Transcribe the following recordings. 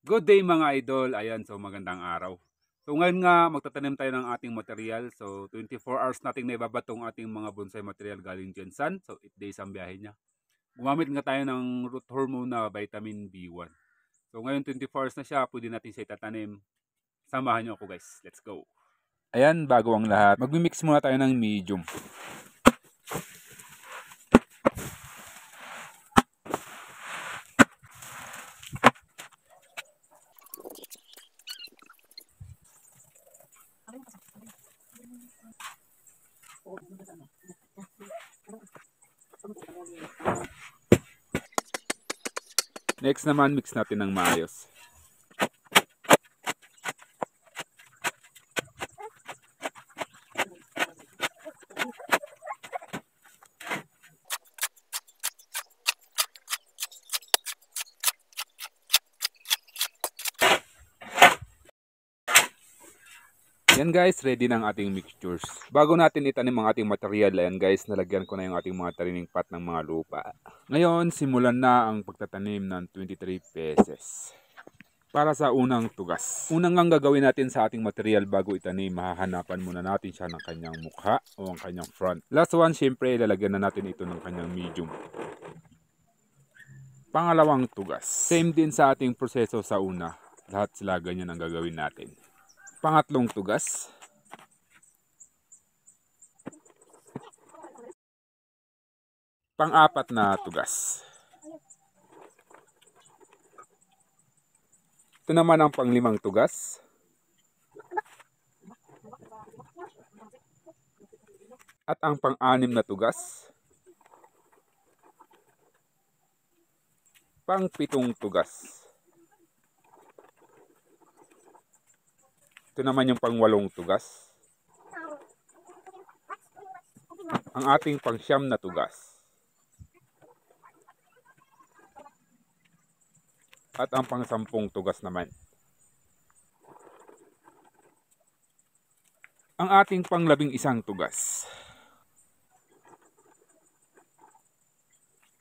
Good day mga idol. Ayan, so magandang araw. So ngayon nga magtatanim tayo ng ating material. So 24 hours nating naibabatong ating mga bonsai material galing Jensan. So 8 days ang biyahe niya. Gumamit nga tayo ng root hormone na vitamin B1. So ngayon 24 hours na siya, pwede natin siya itatanim. Samahan niyo ako guys. Let's go. Ayan, bago ang lahat, magmi-mix muna tayo ng medium. Next naman, mix natin ng maayos. Yan guys, ready ng ating mixtures. Bago natin itanim ang ating material, ayan guys, nalagyan ko na yung ating mga tanining pot ng mga lupa. Ngayon, simulan na ang pagtatanim ng 23 pesos. Para sa unang tugas. Unang ang gagawin natin sa ating material bago itanim, mahahanapan muna natin siya ng kanyang mukha o ang kanyang front. Last one, syempre, ilalagyan na natin ito ng kanyang medium. Pangalawang tugas. Same din sa ating proseso sa una. Lahat sila ganyan ang gagawin natin. Pangatlong tugas. Pang-apat na tugas. Ito naman ang pang-limang tugas. At ang pang-anim na tugas. Pang-pitong tugas. Ito naman yung pang-walong tugas. Ang ating pang-siyam na tugas. At ang pang-sampung tugas naman. Ang ating pang-11 tugas.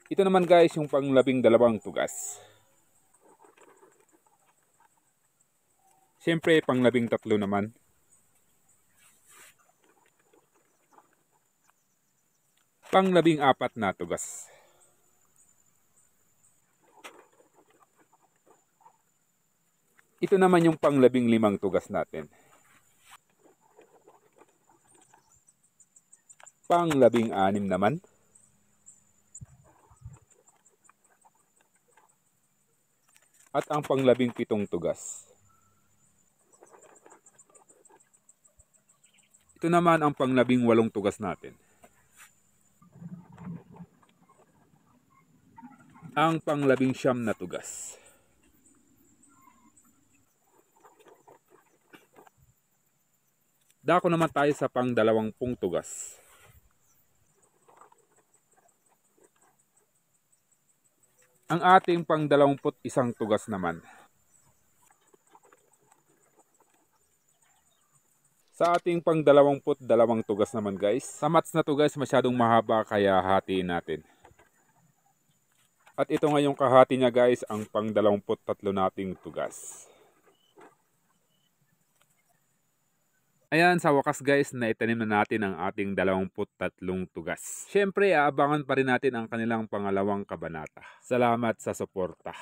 Ito naman guys yung pang-12 tugas. Siyempre pang-13 naman. Pang-14 na tugas. Ito naman yung pang-15 tugas natin. Pang-16 naman. At ang pang-17 tugas. Ito naman ang pang-18 tugas natin. Ang pang-19 na tugas. Dako naman tayo sa pang-20 tugas. Ang ating pang-21 tugas naman. Sa ating pang-22 tugas naman guys. Sa mats na to guys, masyadong mahaba kaya hatiin natin. At ito nga yung kahati niya guys, ang pang-23 nating tugas. Ayan, sa wakas guys, naitanim na natin ang ating 23 tugas. Siyempre, aabangan pa rin natin ang kanilang pangalawang kabanata. Salamat sa suporta.